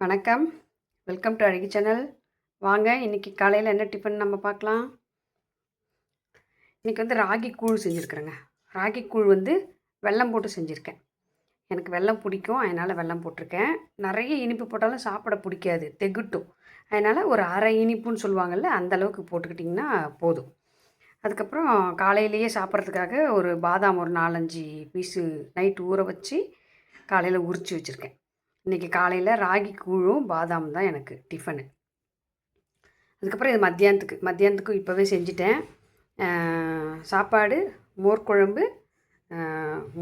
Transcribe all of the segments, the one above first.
வணக்கம். Welcome to அழகி channel. வாங்க இன்றைக்கி காலையில் என்ன டிஃபன் நம்ம பார்க்கலாம். இன்றைக்கி ராகி கூழ் செஞ்சுருக்குறேங்க. ராகி கூழ் வெல்லம் போட்டு செஞ்சுருக்கேன். எனக்கு வெல்லம் பிடிக்கும், அதனால் வெல்லம் போட்டிருக்கேன். நிறைய இனிப்பு போட்டாலும் சாப்பிட பிடிக்காது, தெகுட்டும். அதனால் ஒரு அரை இனிப்புன்னு சொல்லுவாங்கள்ல, அந்தளவுக்கு போட்டுக்கிட்டிங்கன்னா போதும். அதுக்கப்புறம் காலையிலேயே சாப்பிட்றதுக்காக ஒரு பாதாம் ஒரு 4-5 பீஸு நைட்டு ஊற வச்சு காலையில் உரித்து வச்சுருக்கேன். இன்றைக்கி காலையில் ராகி கூழும் பாதாம் தான் எனக்கு டிஃபனு. அதுக்கப்புறம் இது மத்தியானத்துக்கும் இப்போவே செஞ்சுட்டேன். சாப்பாடு, மோர் குழம்பு,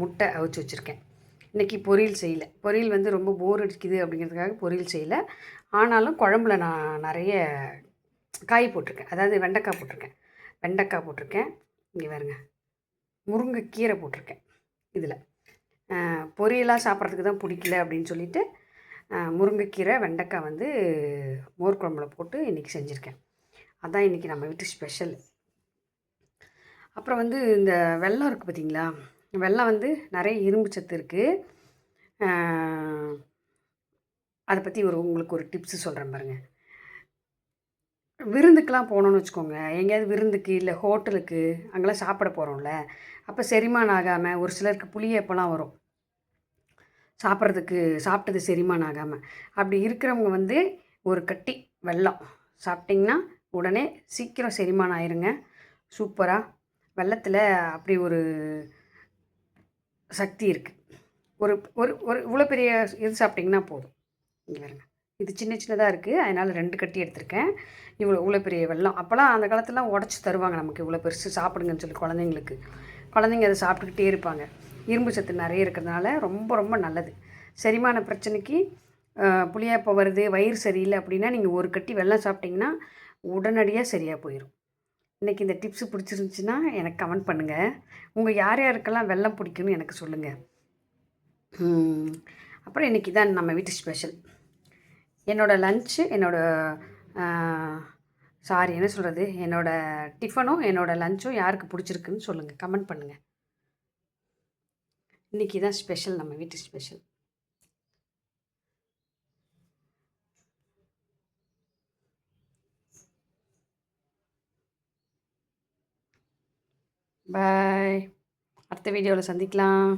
முட்டை அவிச்சு வச்சுருக்கேன். இன்றைக்கி பொரியல் செய்யலை. பொரியல் ரொம்ப போர் அடிக்குது அப்படிங்கிறதுக்காக பொரியல் செய்யலை. ஆனாலும் குழம்புல நான் நிறைய காய் போட்டிருக்கேன். அதாவது வெண்டைக்காய் போட்டிருக்கேன். இங்கே பாருங்க, முருங்கைக்கீரை போட்டிருக்கேன். இதில் பொரியலாக சாப்பிட்றதுக்கு தான் பிடிக்கல அப்படின்னு சொல்லிவிட்டு முருங்கைக்கீரை வெண்டைக்காய் மோர் குழம்புல போட்டு இன்றைக்கி செஞ்சுருக்கேன். அதுதான் இன்றைக்கி நம்ம வீட்டு ஸ்பெஷல். அப்புறம் இந்த வெல்லம் இருக்குது பார்த்திங்களா, வெல்லம் நிறைய இரும்பு சத்து இருக்குது. அதை பற்றி உங்களுக்கு ஒரு டிப்ஸு சொல்கிறேன் பாருங்கள். விருந்துக்கெலாம் போனோன்னு வச்சுக்கோங்க, எங்கேயாவது விருந்துக்கு இல்லை ஹோட்டலுக்கு அங்கெல்லாம் சாப்பிட போகிறோம்ல, அப்போ செரிமானம் ஆகாமல் ஒரு சிலருக்கு புளியப்பெல்லாம் வரும், சாப்பிட்டது செரிமானம் ஆகாமல். அப்படி இருக்கிறவங்க ஒரு கட்டி வெல்லம் சாப்பிட்டிங்கன்னா உடனே சீக்கிரம் செரிமானம் ஆயிருங்க. சூப்பராக வெல்லத்தில் அப்படி ஒரு சக்தி இருக்குது. ஒரு ஒரு ஒரு இவ்வளோ பெரிய இது சாப்பிட்டிங்கன்னா போதும். இங்கே பாருங்க, இது சின்னதாக இருக்குது, அதனால் 2 கட்டி எடுத்திருக்கேன். இவ்வளோ பெரிய வெல்லம். அப்போல்லாம் அந்த காலத்துலாம் உடச்சி தருவாங்க நமக்கு, இவ்வளோ பெருசு சாப்பிடுங்கன்னு சொல்லி குழந்தைங்க அதை சாப்பிட்டுக்கிட்டே இருப்பாங்க. இரும்பு சத்து நிறைய இருக்கிறதுனால ரொம்ப ரொம்ப நல்லது. செரிமான பிரச்சனைக்கு புளியாப்பம் வருது, வயிறு சரியில்லை அப்படின்னா நீங்கள் ஒரு கட்டி வெல்லம் சாப்பிட்டிங்கன்னா உடனடியாக சரியாக போயிடும். இன்றைக்கி இந்த டிப்ஸு பிடிச்சிருந்துச்சின்னா எனக்கு கமெண்ட் பண்ணுங்கள். உங்கள் யார் யாருக்கெல்லாம் வெல்லம் பிடிக்குன்னு எனக்கு சொல்லுங்கள். அப்புறம் இன்றைக்கி தான் நம்ம வீட்டு ஸ்பெஷல். என்னோடய லன்ச்சு, என்னோடய டிஃபனும் என்னோடய லஞ்சும் யாருக்கு பிடிச்சிருக்குன்னு சொல்லுங்கள், கமெண்ட் பண்ணுங்கள். இன்றைக்கி தான் ஸ்பெஷல், நம்ம வீட்டு ஸ்பெஷல். பாய். அடுத்த வீடியோவில் சந்திக்கலாம்.